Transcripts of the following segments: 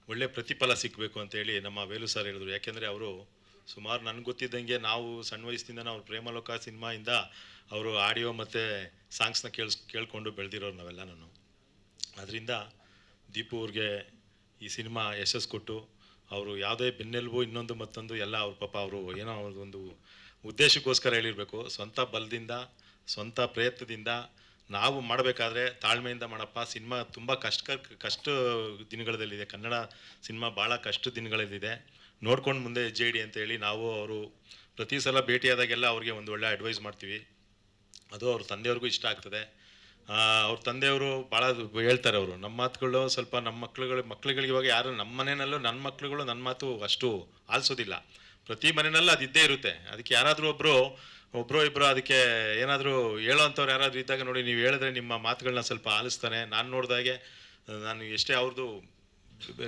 ಒಳ್ಳೆ ಪ್ರತಿಫಲ ಸಿಕ್ಕಬೇಕು ಅಂತೇಳಿ ನಮ್ಮ ವೇಲು ಸರ್ ಹೇಳಿದ್ರು. ಯಾಕೆಂದರೆ ಅವರು ಸುಮಾರು ನನಗೆ ಗೊತ್ತಿದ್ದಂಗೆ ನಾವು ಸಣ್ಣ ವಯಸ್ಸಿನಿಂದ ಅವ್ರು ಪ್ರೇಮಲೋಕ ಸಿನಿಮಾಯಿಂದ ಅವರು ಆಡಿಯೋ ಮತ್ತು ಸಾಂಗ್ಸ್ನ ಕೇಳಿಕೊಂಡು ಬೆಳೆದಿರೋರು ನಾವೆಲ್ಲ. ನಾನು ಅದರಿಂದ ದೀಪು ಅವ್ರಿಗೆ ಈ ಸಿನಿಮಾ ಯಶಸ್ಸು ಕೊಟ್ಟು ಅವರು ಯಾವುದೇ ಬೆನ್ನೆಲುಬು ಇನ್ನೊಂದು ಮತ್ತೊಂದು ಎಲ್ಲ ಅವ್ರ ಪಾಪ ಅವರು ಏನೋ ಒಂದು ಉದ್ದೇಶಕ್ಕೋಸ್ಕರ ಹೇಳಿರಬೇಕು. ಸ್ವಂತ ಬಲದಿಂದ ಸ್ವಂತ ಪ್ರಯತ್ನದಿಂದ ನಾವು ಮಾಡಬೇಕಾದ್ರೆ ತಾಳ್ಮೆಯಿಂದ ಮಾಡಪ್ಪ. ಸಿನಿಮಾ ತುಂಬ ಕಷ್ಟ ದಿನಗಳಲ್ಲಿದೆ. ಕನ್ನಡ ಸಿನಿಮಾ ಭಾಳ ಕಷ್ಟ ದಿನಗಳಲ್ಲಿದೆ. ನೋಡ್ಕೊಂಡು ಮುಂದೆ ಹೆಜ್ಜೆ ಇಡಿ ಅಂತೇಳಿ ನಾವು ಅವರು ಪ್ರತಿ ಸಲ ಭೇಟಿಯಾದಾಗೆಲ್ಲ ಅವ್ರಿಗೆ ಒಂದು ಒಳ್ಳೆ ಅಡ್ವೈಸ್ ಮಾಡ್ತೀವಿ. ಅದು ಅವ್ರ ತಂದೆಯವ್ರಿಗೂ ಇಷ್ಟ ಆಗ್ತದೆ. ಅವ್ರ ತಂದೆಯವರು ಭಾಳ ಹೇಳ್ತಾರೆ. ಅವರು ನಮ್ಮ ಮಾತುಗಳು ಸ್ವಲ್ಪ ನಮ್ಮ ಮಕ್ಳುಗಳಿಗೆ ಇವಾಗ ಯಾರು ನಮ್ಮ ಮನೆಯಲ್ಲೂ ನನ್ನ ಮಕ್ಳುಗಳು ನನ್ನ ಮಾತು ಅಷ್ಟು ಆಲಿಸೋದಿಲ್ಲ. ಪ್ರತಿ ಮನೆಯಲ್ಲೂ ಅದು ಇದ್ದೇ ಇರುತ್ತೆ. ಅದಕ್ಕೆ ಯಾರಾದರೂ ಒಬ್ಬರು ಇಬ್ಬರು ಅದಕ್ಕೆ ಏನಾದರೂ ಹೇಳೋವಂಥವ್ರು ಯಾರಾದರೂ ಇದ್ದಾಗ ನೋಡಿ, ನೀವು ಹೇಳಿದ್ರೆ ನಿಮ್ಮ ಮಾತುಗಳನ್ನ ಸ್ವಲ್ಪ ಆಲಿಸ್ತಾನೆ. ನಾನು ನೋಡಿದಾಗೆ ನಾನು ಎಷ್ಟೇ ಅವ್ರದ್ದು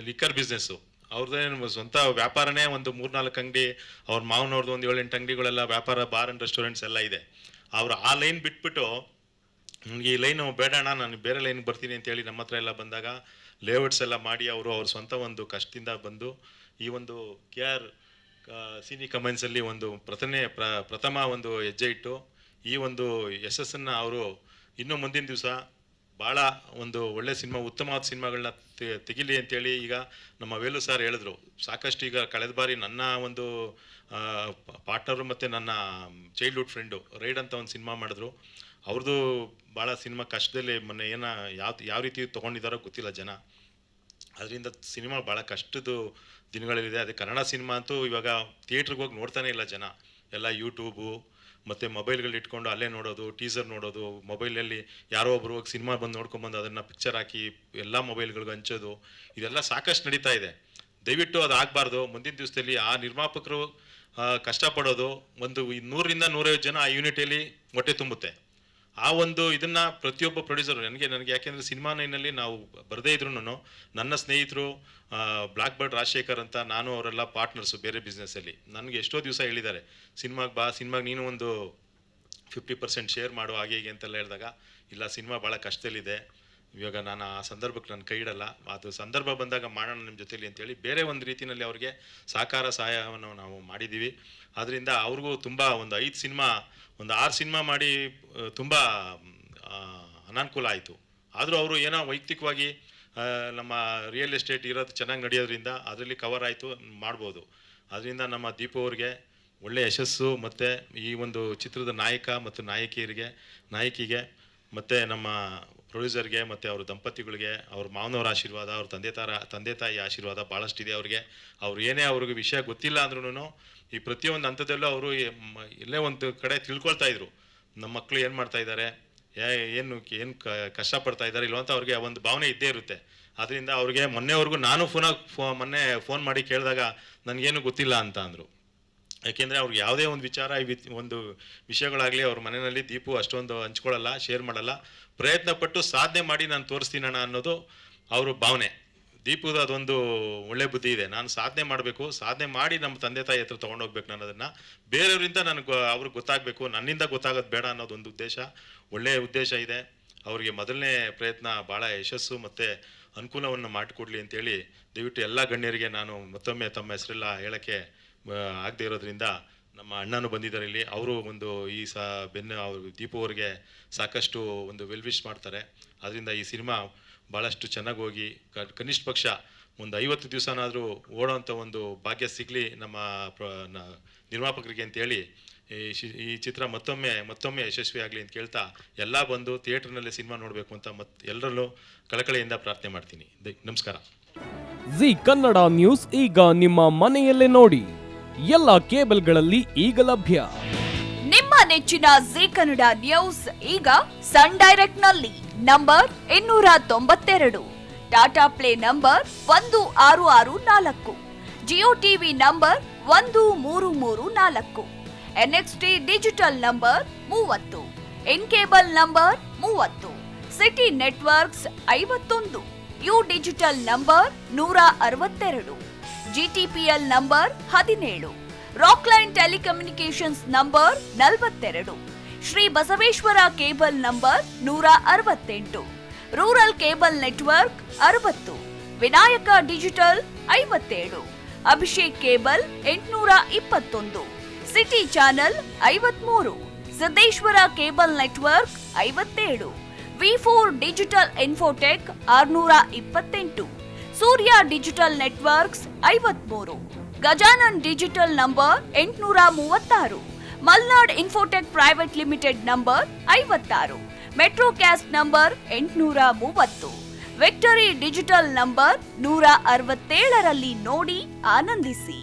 ಲಿಕ್ಕರ್ ಬಿಸ್ನೆಸ್ಸು ಅವ್ರದ್ದೇ ಸ್ವಂತ ವ್ಯಾಪಾರನೇ ಒಂದು 3-4 ಅಂಗಡಿ, ಅವ್ರ ಮಾವನವ್ರದ್ದು ಒಂದು 7-8 ಅಂಗಡಿಗಳೆಲ್ಲ ವ್ಯಾಪಾರ, ಬಾರ್ ಆ್ಯಂಡ್ ರೆಸ್ಟೋರೆಂಟ್ಸ್ ಎಲ್ಲ ಇದೆ. ಅವರು ಆ ಲೈನ್ ಬಿಟ್ಬಿಟ್ಟು ನನಗೆ ಈ ಲೈನು ಬೇಡಣ್ಣ ನಾನು ಬೇರೆ ಲೈನ್ಗೆ ಬರ್ತೀನಿ ಅಂತೇಳಿ ನಮ್ಮ ಹತ್ರ ಎಲ್ಲ ಬಂದಾಗ ಲೇಔಟ್ಸ್ ಎಲ್ಲ ಮಾಡಿ ಅವರು ಅವ್ರ ಸ್ವಂತ ಒಂದು ಕಷ್ಟದಿಂದ ಬಂದು ಈ ಒಂದು KR ಸಿನಿ ಕಮೆನ್ಸಲ್ಲಿ ಒಂದು ಪ್ರಥಮ ಒಂದು ಹೆಜ್ಜೆ ಇಟ್ಟು ಈ ಒಂದು ಯಶಸ್ಸನ್ನು ಅವರು ಇನ್ನೂ ಮುಂದಿನ ದಿವಸ ಭಾಳ ಒಂದು ಒಳ್ಳೆ ಸಿನಿಮಾ, ಉತ್ತಮವಾದ ಸಿನಿಮಾಗಳನ್ನ ತೆಗಿಲಿ ಅಂತೇಳಿ ಈಗ ನಮ್ಮ ವೇಲು ಸರ್ ಹೇಳಿದ್ರು. ಸಾಕಷ್ಟು ಈಗ ಕಳೆದ ಬಾರಿ ನನ್ನ ಒಂದು ಪಾರ್ಟ್ನರು ಮತ್ತು ನನ್ನ ಚೈಲ್ಡ್ಹುಡ್ ಫ್ರೆಂಡು ರೈಡ್ ಅಂತ ಒಂದು ಸಿನಿಮಾ ಮಾಡಿದ್ರು. ಅವ್ರದ್ದು ಭಾಳ ಸಿನಿಮಾ ಕಷ್ಟದಲ್ಲಿ ಮೊನ್ನೆ ಯಾವ ರೀತಿ ತೊಗೊಂಡಿದ್ದಾರೋ ಗೊತ್ತಿಲ್ಲ ಜನ. ಅದರಿಂದ ಸಿನಿಮಾ ಭಾಳ ಕಷ್ಟದ ದಿನಗಳಲ್ಲಿದೆ. ಅದೇ ಕನ್ನಡ ಸಿನಿಮಾ ಅಂತೂ ಇವಾಗ ಥಿಯೇಟ್ರಿಗೆ ಹೋಗಿ ನೋಡ್ತಾನೆ ಇಲ್ಲ ಜನ. ಎಲ್ಲ ಯೂಟ್ಯೂಬು ಮತ್ತು ಮೊಬೈಲ್ಗಳು ಇಟ್ಕೊಂಡು ಅಲ್ಲೇ ನೋಡೋದು, ಟೀಸರ್ ನೋಡೋದು, ಮೊಬೈಲಲ್ಲಿ ಯಾರೋ ಒಬ್ರು ಹೋಗಿ ಸಿನಿಮಾ ಬಂದು ನೋಡ್ಕೊಂಬಂದು ಅದನ್ನು ಪಿಕ್ಚರ್ ಹಾಕಿ ಎಲ್ಲ ಮೊಬೈಲ್ಗಳಿಗೆ ಹಂಚೋದು, ಇದೆಲ್ಲ ಸಾಕಷ್ಟು ನಡೀತಾ ಇದೆ. ದಯವಿಟ್ಟು ಅದು ಆಗಬಾರ್ದು. ಮುಂದಿನ ದಿವಸದಲ್ಲಿ ಆ ನಿರ್ಮಾಪಕರು ಕಷ್ಟಪಡೋದು ಒಂದು 100-150 ಜನ ಆ ಯೂನಿಟಲ್ಲಿ ಹೊಟ್ಟೆ ತುಂಬುತ್ತೆ. ಆ ಒಂದು ಇದನ್ನು ಪ್ರತಿಯೊಬ್ಬ ಪ್ರೊಡ್ಯೂಸರು ನನಗೆ ಯಾಕೆಂದರೆ ಸಿನಿಮಾ ನೈನಲ್ಲಿ ನಾವು ಬರದೇ ಇದ್ರೂ ನನ್ನ ಸ್ನೇಹಿತರು ಬ್ಲ್ಯಾಕ್ ಬರ್ಡ್ ರಾಜಶೇಖರ್ ಅಂತ, ನಾನು ಅವರೆಲ್ಲ ಪಾರ್ಟ್ನರ್ಸು ಬೇರೆ ಬಿಸ್ನೆಸ್ಸಲ್ಲಿ. ನನಗೆ ಎಷ್ಟೋ ದಿವಸ ಹೇಳಿದ್ದಾರೆ, ಸಿನಿಮಾಗೆ ನೀನು ಒಂದು 50% ಶೇರ್ ಮಾಡು ಹಾಗೆ ಹೀಗೆ ಅಂತೆಲ್ಲ ಹೇಳಿದಾಗ, ಇಲ್ಲ ಸಿನಿಮಾ ಭಾಳ ಕಷ್ಟದಲ್ಲಿದೆ, ಇವಾಗ ನಾನು ಆ ಸಂದರ್ಭಕ್ಕೆ ನಾನು ಕೈ ಇಡಲ್ಲ, ಅದು ಸಂದರ್ಭ ಬಂದಾಗ ಮಾಡೋಣ ನಿಮ್ಮ ಜೊತೆಲಿ ಅಂತೇಳಿ ಬೇರೆ ಒಂದು ರೀತಿಯಲ್ಲಿ ಅವ್ರಿಗೆ ಸಹಾಯವನ್ನು ನಾವು ಮಾಡಿದ್ದೀವಿ. ಆದ್ದರಿಂದ ಅವ್ರಿಗೂ ತುಂಬ ಒಂದು 5 ಸಿನಿಮಾ ಒಂದು 6 ಸಿನಿಮಾ ಮಾಡಿ ತುಂಬ ಅನಾನುಕೂಲ ಆಯಿತು. ಆದರೂ ಅವರು ಏನೋ ವೈಯಕ್ತಿಕವಾಗಿ ನಮ್ಮ ರಿಯಲ್ ಎಸ್ಟೇಟ್ ಇರೋದು ಚೆನ್ನಾಗಿ ನಡೆಯೋದ್ರಿಂದ ಅದರಲ್ಲಿ ಕವರ್ ಆಯಿತು, ಮಾಡ್ಬೋದು. ಅದರಿಂದ ನಮ್ಮ ದೀಪು ಅವ್ರಿಗೆ ಒಳ್ಳೆಯ ಯಶಸ್ಸು ಮತ್ತು ಈ ಒಂದು ಚಿತ್ರದ ನಾಯಕ ಮತ್ತು ನಾಯಕಿಗೆ ಮತ್ತು ನಮ್ಮ ಪ್ರೊಡ್ಯೂಸರ್ಗೆ ಮತ್ತು ಅವ್ರ ದಂಪತಿಗಳಿಗೆ ಅವ್ರ ಮಾವನವ್ರ ಆಶೀರ್ವಾದ, ಅವ್ರ ತಂದೆ ತಾಯಿ ಆಶೀರ್ವಾದ ಭಾಳಷ್ಟಿದೆ ಅವ್ರಿಗೆ. ಅವ್ರು ಏನೇ ಅವ್ರಿಗೆ ವಿಷಯ ಗೊತ್ತಿಲ್ಲ ಅಂದ್ರೂ ಈ ಪ್ರತಿಯೊಂದು ಹಂತದಲ್ಲೂ ಅವರು ಎಲ್ಲೇ ಒಂದು ಕಡೆ ತಿಳ್ಕೊಳ್ತಾ ಇದ್ರು, ನಮ್ಮ ಮಕ್ಕಳು ಏನು ಮಾಡ್ತಾ ಇದ್ದಾರೆ, ಏನು ಕಷ್ಟಪಡ್ತಾ ಇದ್ದಾರೆ ಇಲ್ವ ಅಂತ ಅವ್ರಿಗೆ ಒಂದು ಭಾವನೆ ಇದ್ದೇ ಇರುತ್ತೆ. ಅದರಿಂದ ಅವ್ರಿಗೆ ಮೊನ್ನೆವರೆಗೂ ನಾನು ಮೊನ್ನೆ ಫೋನ್ ಮಾಡಿ ಕೇಳಿದಾಗ ನನಗೇನು ಗೊತ್ತಿಲ್ಲ ಅಂತ ಅಂದರು. ಯಾಕೆಂದರೆ ಅವ್ರಿಗೆ ಯಾವುದೇ ಒಂದು ಒಂದು ವಿಷಯಗಳಾಗಲಿ ಅವ್ರ ಮನೆಯಲ್ಲಿ ದೀಪು ಅಷ್ಟೊಂದು ಹಂಚ್ಕೊಳ್ಳಲ್ಲ, ಶೇರ್ ಮಾಡಲ್ಲ. ಪ್ರಯತ್ನಪಟ್ಟು ಸಾಧನೆ ಮಾಡಿ ನಾನು ತೋರಿಸ್ತೀನಣ್ಣ ಅನ್ನೋದು ಅವ್ರ ಭಾವನೆ. ದೀಪುದು ಅದೊಂದು ಒಳ್ಳೆ ಬುದ್ಧಿ ಇದೆ. ನಾನು ಸಾಧನೆ ಮಾಡಬೇಕು, ಸಾಧನೆ ಮಾಡಿ ನಮ್ಮ ತಂದೆ ತಾಯಿ ಹತ್ರ ತೊಗೊಂಡೋಗ್ಬೇಕು. ನಾನು ಅದನ್ನು ಬೇರೆಯವರಿಂದ ಅವ್ರಿಗೆ ಗೊತ್ತಾಗಬೇಕು, ನನ್ನಿಂದ ಗೊತ್ತಾಗೋದು ಬೇಡ ಅನ್ನೋದೊಂದು ಉದ್ದೇಶ, ಒಳ್ಳೆಯ ಉದ್ದೇಶ ಇದೆ. ಅವರಿಗೆ ಮೊದಲನೇ ಪ್ರಯತ್ನ ಭಾಳ ಯಶಸ್ಸು ಮತ್ತು ಅನುಕೂಲವನ್ನು ಮಾಡಿಕೊಡ್ಲಿ ಅಂತೇಳಿ ದಯವಿಟ್ಟು ಎಲ್ಲ ಗಣ್ಯರಿಗೆ ನಾನು ಮತ್ತೊಮ್ಮೆ ತಮ್ಮ ಹೆಸರೆಲ್ಲ ಹೇಳೋಕ್ಕೆ ಆಗದೆ ಇರೋದ್ರಿಂದ ನಮ್ಮ ಅಣ್ಣನೂ ಬಂದಿದ್ದಾರೆ ಇಲ್ಲಿ. ಅವರು ಒಂದು ಅವರು ದೀಪು ಅವ್ರಿಗೆ ಸಾಕಷ್ಟು ಒಂದು ವೆಲ್ವಿಶ್ ಮಾಡ್ತಾರೆ. ಅದರಿಂದ ಈ ಸಿನಿಮಾ ಭಾಳಷ್ಟು ಚೆನ್ನಾಗಿ ಹೋಗಿ ಕನಿಷ್ಠ ಪಕ್ಷ ಒಂದು 50 ದಿವಸನಾದರೂ ಓಡೋವಂಥ ಒಂದು ಭಾಗ್ಯ ಸಿಗಲಿ ನಮ್ಮ ನಿರ್ಮಾಪಕರಿಗೆ ಅಂತೇಳಿ ಈ ಚಿತ್ರ ಮತ್ತೊಮ್ಮೆ ಯಶಸ್ವಿ ಆಗಲಿ ಅಂತ ಕೇಳ್ತಾ ಎಲ್ಲ ಬಂದು ಥಿಯೇಟರ್ನಲ್ಲೇ ಸಿನಿಮಾ ನೋಡಬೇಕು ಅಂತ ಎಲ್ಲರಲ್ಲೂ ಕಳಕಳಿಯಿಂದ ಪ್ರಾರ್ಥನೆ ಮಾಡ್ತೀನಿ. ನಮಸ್ಕಾರ. ಜಿ ಕನ್ನಡ ನ್ಯೂಸ್ ಈಗ ನಿಮ್ಮ ಮನೆಯಲ್ಲೇ ನೋಡಿ, ಎಲ್ಲ ಕೇಬಲ್ಗಳಲ್ಲಿ ಈಗ ಲಭ್ಯ. ನಿಮ್ಮ ನೆಚ್ಚಿನ ಜಿ ಕನ್ನಡ ನ್ಯೂಸ್ ಈಗ ಸನ್ ಡೈರೆಕ್ಟ್ ನಲ್ಲಿ number 292, Tata play number 1664, Jio TV number 1334, NXT digital number 30, in cable number 30, city networks 51, U digital number 162, GTPL number 17, Rockline telecommunications number 42, Shri Basaveshwara cable number 168, rural cable network 60, Vinayaka digital 57, Abhishek cable 821, city channel 53, Siddeshwara cable network 57, V4 digital Infotech 628, Surya digital networks 53, Gajanan digital number 836, Malnad Infotech private limited number 56, Metrocast number 830, victory digital number 167ರಲ್ಲಿ ನೋಡಿ ಆನಂದಿಸಿ.